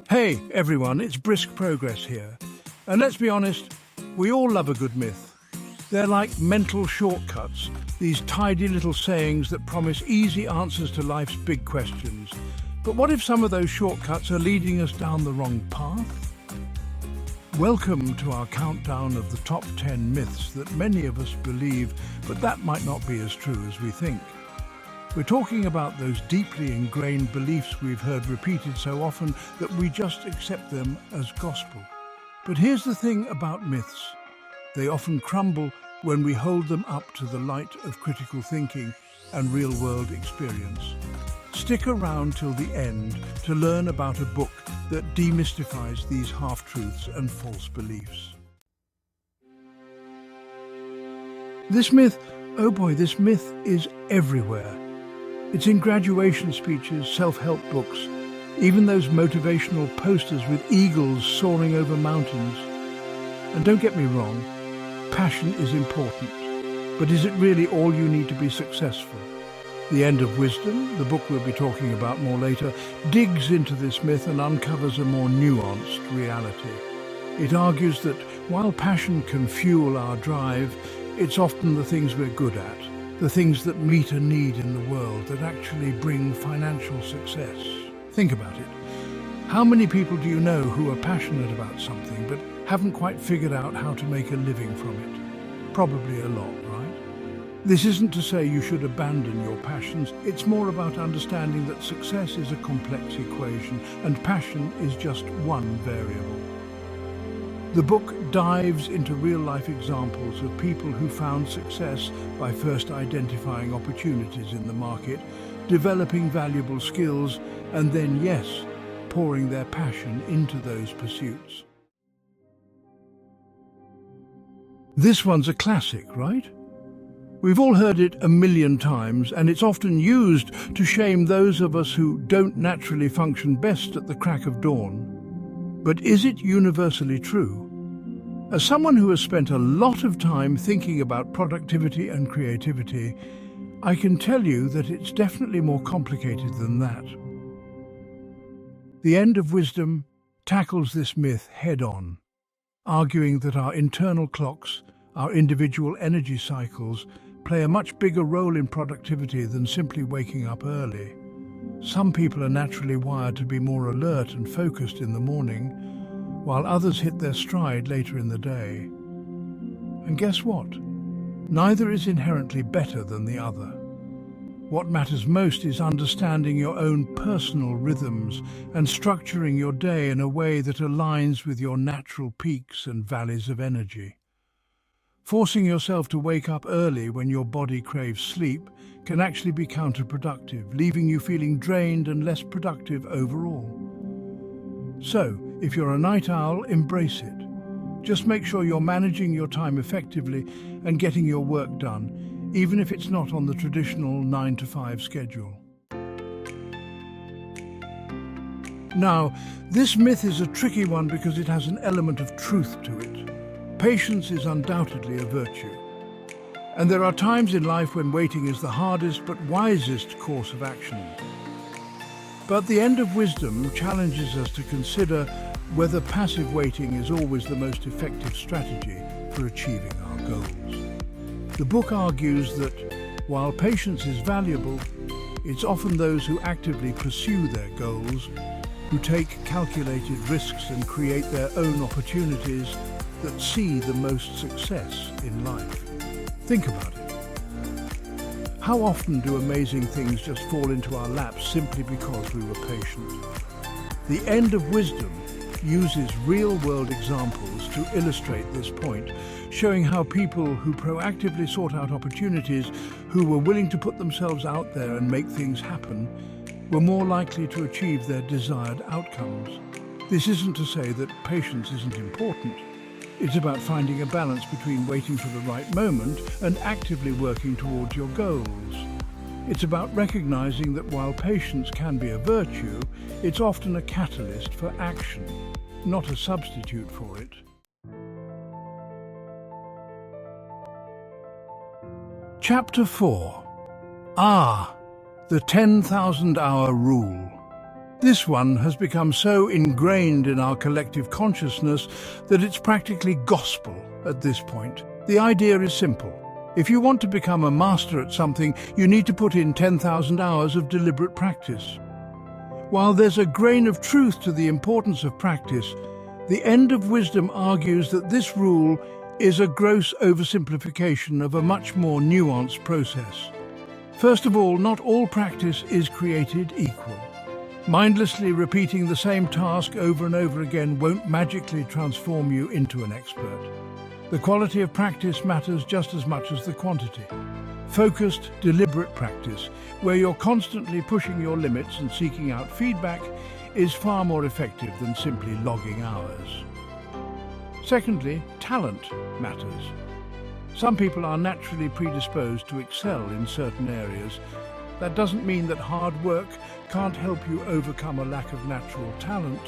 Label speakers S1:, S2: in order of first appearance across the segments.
S1: Hey everyone, it's Brisk Progress here. And let's be honest, we all love a good myth. They're like mental shortcuts, these tidy little sayings that promise easy answers to life's big questions. But what if some of those shortcuts are leading us down the wrong path? Welcome to our countdown of the top 10 myths that many of us believe, but that might not be as true as we think. We're talking about those deeply ingrained beliefs we've heard repeated so often that we just accept them as gospel. But here's the thing about myths. They often crumble when we hold them up to the light of critical thinking and real-world experience. Stick around till the end to learn about a book that demystifies these half-truths and false beliefs. This myth is everywhere. It's in graduation speeches, self-help books, even those motivational posters with eagles soaring over mountains. And don't get me wrong, passion is important, but is it really all you need to be successful? The End of Wisdom, the book we'll be talking about more later, digs into this myth and uncovers a more nuanced reality. It argues that while passion can fuel our drive, it's often the things we're good at, the things that meet a need in the world that actually bring financial success. Think about it. How many people do you know who are passionate about something but haven't quite figured out how to make a living from it? Probably a lot, right? This isn't to say you should abandon your passions. It's more about understanding that success is a complex equation and passion is just one variable. The book dives into real-life examples of people who found success by first identifying opportunities in the market, developing valuable skills, and then, yes, pouring their passion into those pursuits. This one's a classic, right? We've all heard it a million times, and it's often used to shame those of us who don't naturally function best at the crack of dawn. But is it universally true? As someone who has spent a lot of time thinking about productivity and creativity, I can tell you that it's definitely more complicated than that. The End of Wisdom tackles this myth head-on, arguing that our internal clocks, our individual energy cycles, play a much bigger role in productivity than simply waking up early. Some people are naturally wired to be more alert and focused in the morning, while others hit their stride later in the day. And guess what? Neither is inherently better than the other. What matters most is understanding your own personal rhythms and structuring your day in a way that aligns with your natural peaks and valleys of energy. Forcing yourself to wake up early when your body craves sleep can actually be counterproductive, leaving you feeling drained and less productive overall. So, if you're a night owl, embrace it. Just make sure you're managing your time effectively and getting your work done, even if it's not on the traditional 9-to-5 schedule. Now, this myth is a tricky one because it has an element of truth to it. Patience is undoubtedly a virtue. And there are times in life when waiting is the hardest but wisest course of action. But the End of Wisdom challenges us to consider whether passive waiting is always the most effective strategy for achieving our goals. The book argues that while patience is valuable, it's often those who actively pursue their goals, who take calculated risks and create their own opportunities, that see the most success in life. Think about it. How often do amazing things just fall into our laps simply because we were patient? The End of Wisdom uses real-world examples to illustrate this point, showing how people who proactively sought out opportunities, who were willing to put themselves out there and make things happen, were more likely to achieve their desired outcomes. This isn't to say that patience isn't important. It's about finding a balance between waiting for the right moment and actively working towards your goals. It's about recognizing that while patience can be a virtue, it's often a catalyst for action, not a substitute for it. Chapter 4. The 10,000-hour rule. This one has become so ingrained in our collective consciousness that it's practically gospel at this point. The idea is simple. If you want to become a master at something, you need to put in 10,000 hours of deliberate practice. While there's a grain of truth to the importance of practice, the end of wisdom argues that this rule is a gross oversimplification of a much more nuanced process. First of all, not all practice is created equal. Mindlessly repeating the same task over and over again won't magically transform you into an expert. The quality of practice matters just as much as the quantity. Focused, deliberate practice, where you're constantly pushing your limits and seeking out feedback, is far more effective than simply logging hours. Secondly, talent matters. Some people are naturally predisposed to excel in certain areas. That doesn't mean that hard work can't help you overcome a lack of natural talent,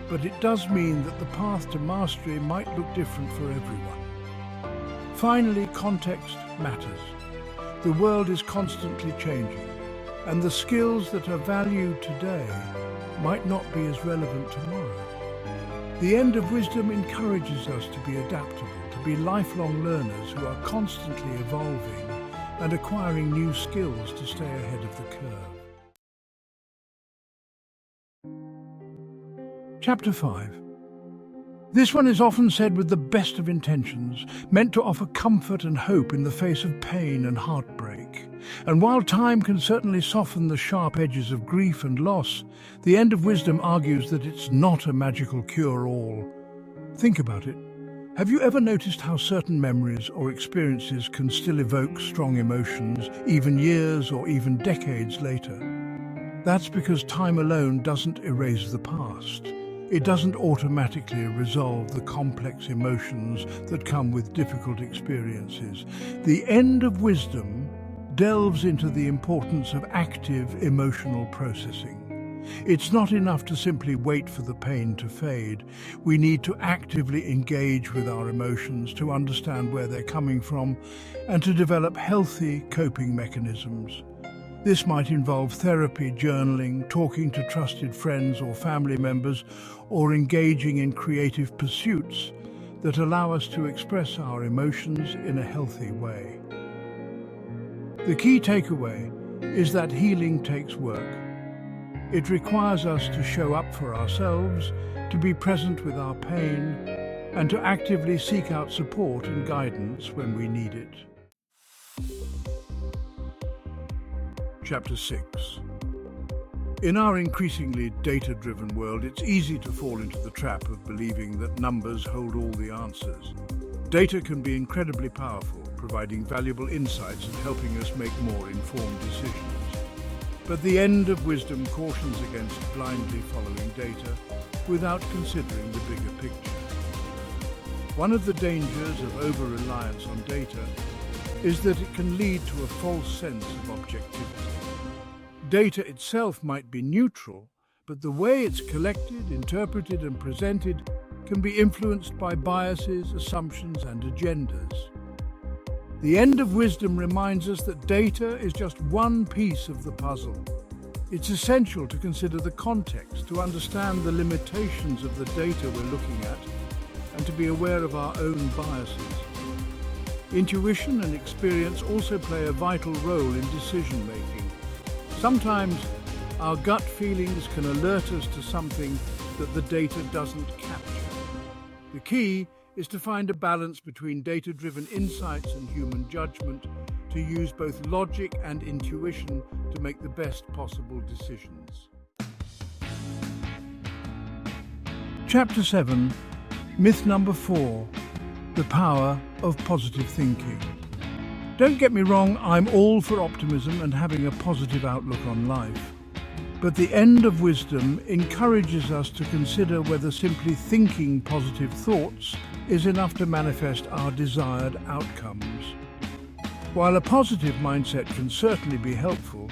S1: but it does mean that the path to mastery might look different for everyone. Finally, context matters. The world is constantly changing, and the skills that are valued today might not be as relevant tomorrow. The end of wisdom encourages us to be adaptable, to be lifelong learners who are constantly evolving and acquiring new skills to stay ahead of the curve. Chapter 5. This one is often said with the best of intentions, meant to offer comfort and hope in the face of pain and heartbreak. And while time can certainly soften the sharp edges of grief and loss, the end of wisdom argues that it's not a magical cure-all. Think about it. Have you ever noticed how certain memories or experiences can still evoke strong emotions, even years or even decades later? That's because time alone doesn't erase the past. It doesn't automatically resolve the complex emotions that come with difficult experiences. The end of wisdom delves into the importance of active emotional processing. It's not enough to simply wait for the pain to fade. We need to actively engage with our emotions to understand where they're coming from and to develop healthy coping mechanisms. This might involve therapy, journaling, talking to trusted friends or family members, or engaging in creative pursuits that allow us to express our emotions in a healthy way. The key takeaway is that healing takes work. It requires us to show up for ourselves, to be present with our pain, and to actively seek out support and guidance when we need it. Chapter 6. In our increasingly data-driven world, it's easy to fall into the trap of believing that numbers hold all the answers. Data can be incredibly powerful, providing valuable insights and helping us make more informed decisions. But the end of wisdom cautions against blindly following data without considering the bigger picture. One of the dangers of over-reliance on data is that it can lead to a false sense of objectivity. Data itself might be neutral, but the way it's collected, interpreted, and presented can be influenced by biases, assumptions, and agendas. The end of wisdom reminds us that data is just one piece of the puzzle. It's essential to consider the context, to understand the limitations of the data we're looking at, and to be aware of our own biases. Intuition and experience also play a vital role in decision-making. Sometimes our gut feelings can alert us to something that the data doesn't capture. The key is to find a balance between data-driven insights and human judgment, to use both logic and intuition to make the best possible decisions. Chapter 7. Myth number 4. The power of positive thinking. Don't get me wrong, I'm all for optimism and having a positive outlook on life. But the end of wisdom encourages us to consider whether simply thinking positive thoughts is enough to manifest our desired outcomes. While a positive mindset can certainly be helpful,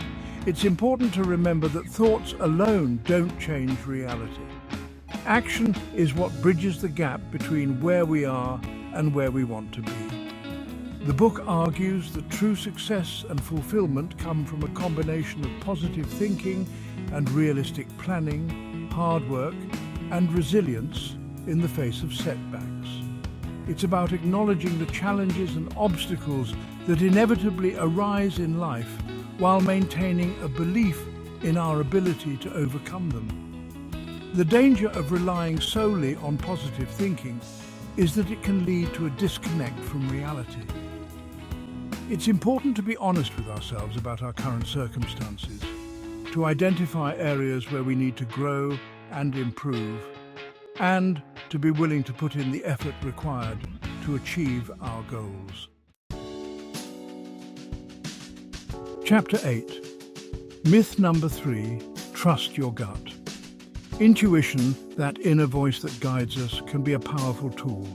S1: it's important to remember that thoughts alone don't change reality. Action is what bridges the gap between where we are and where we want to be. The book argues that true success and fulfillment come from a combination of positive thinking and realistic planning, hard work, and resilience in the face of setbacks. It's about acknowledging the challenges and obstacles that inevitably arise in life while maintaining a belief in our ability to overcome them. The danger of relying solely on positive thinking is that it can lead to a disconnect from reality. It's important to be honest with ourselves about our current circumstances, to identify areas where we need to grow and improve, and to be willing to put in the effort required to achieve our goals. Chapter 8. Myth number 3, trust your gut. Intuition, that inner voice that guides us, can be a powerful tool.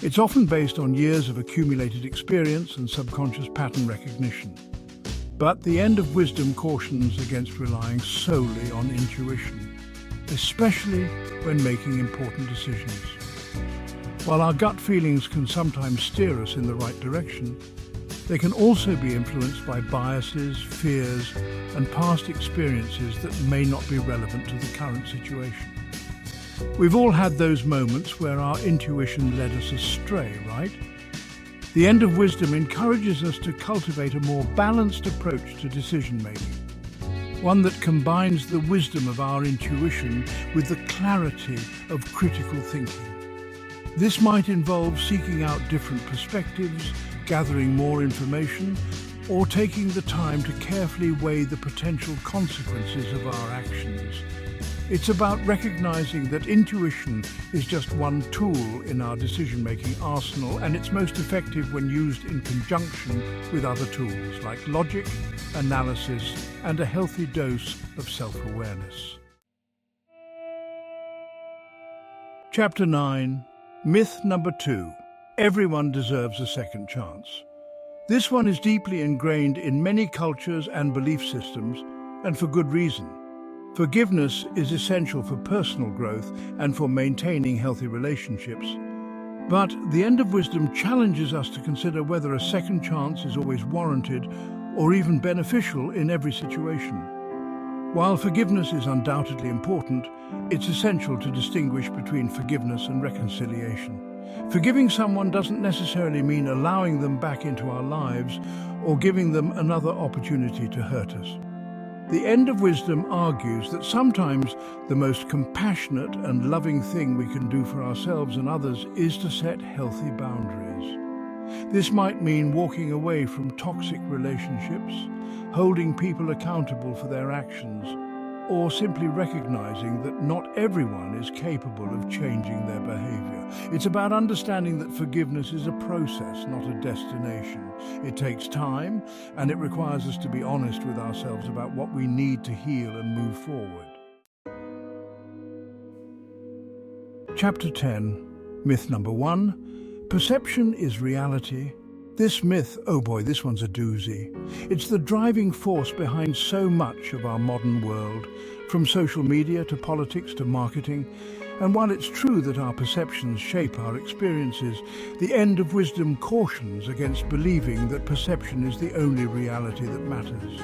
S1: It's often based on years of accumulated experience and subconscious pattern recognition. But the end of wisdom cautions against relying solely on intuition, especially when making important decisions. While our gut feelings can sometimes steer us in the right direction, they can also be influenced by biases, fears, and past experiences that may not be relevant to the current situation. We've all had those moments where our intuition led us astray, right? The end of wisdom encourages us to cultivate a more balanced approach to decision-making, one that combines the wisdom of our intuition with the clarity of critical thinking. This might involve seeking out different perspectives, gathering more information, or taking the time to carefully weigh the potential consequences of our actions. It's about recognizing that intuition is just one tool in our decision-making arsenal, and it's most effective when used in conjunction with other tools like logic, analysis, and a healthy dose of self-awareness. Chapter 9. Myth number 2. Everyone deserves a second chance. This one is deeply ingrained in many cultures and belief systems, and for good reason. Forgiveness is essential for personal growth and for maintaining healthy relationships. But the end of wisdom challenges us to consider whether a second chance is always warranted or even beneficial in every situation. While forgiveness is undoubtedly important, it's essential to distinguish between forgiveness and reconciliation. Forgiving someone doesn't necessarily mean allowing them back into our lives or giving them another opportunity to hurt us. The end of wisdom argues that sometimes the most compassionate and loving thing we can do for ourselves and others is to set healthy boundaries. This might mean walking away from toxic relationships, holding people accountable for their actions, or simply recognizing that not everyone is capable of changing their behavior. It's about understanding that forgiveness is a process, not a destination. It takes time, and it requires us to be honest with ourselves about what we need to heal and move forward. Chapter 10. Myth number 1. Perception is reality. This myth, oh boy, this one's a doozy. It's the driving force behind so much of our modern world, from social media to politics to marketing. And while it's true that our perceptions shape our experiences, the end of wisdom cautions against believing that perception is the only reality that matters.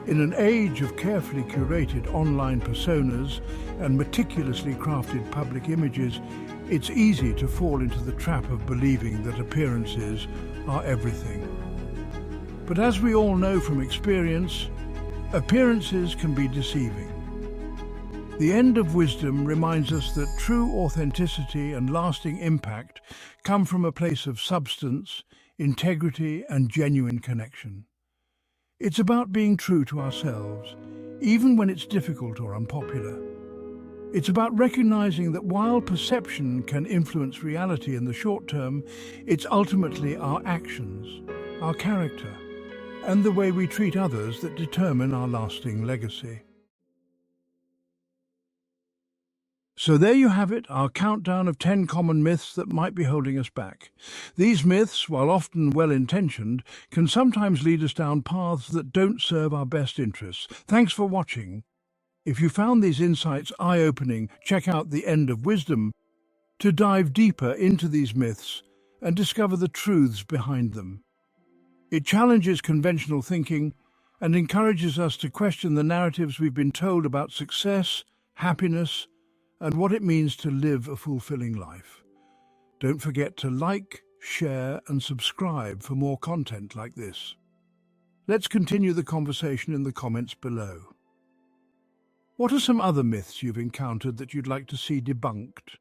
S1: In an age of carefully curated online personas and meticulously crafted public images, it's easy to fall into the trap of believing that appearances are everything. But as we all know from experience, appearances can be deceiving. The end of wisdom reminds us that true authenticity and lasting impact come from a place of substance, integrity, and genuine connection. It's about being true to ourselves, even when it's difficult or unpopular. It's about recognizing that while perception can influence reality in the short term, it's ultimately our actions, our character, and the way we treat others that determine our lasting legacy. So there you have it, our countdown of 10 common myths that might be holding us back. These myths, while often well-intentioned, can sometimes lead us down paths that don't serve our best interests. Thanks for watching. If you found these insights eye-opening, check out The End of Wisdom to dive deeper into these myths and discover the truths behind them. It challenges conventional thinking, and encourages us to question the narratives we've been told about success, happiness, and what it means to live a fulfilling life. Don't forget to like, share, and subscribe for more content like this. Let's continue the conversation in the comments below. What are some other myths you've encountered that you'd like to see debunked?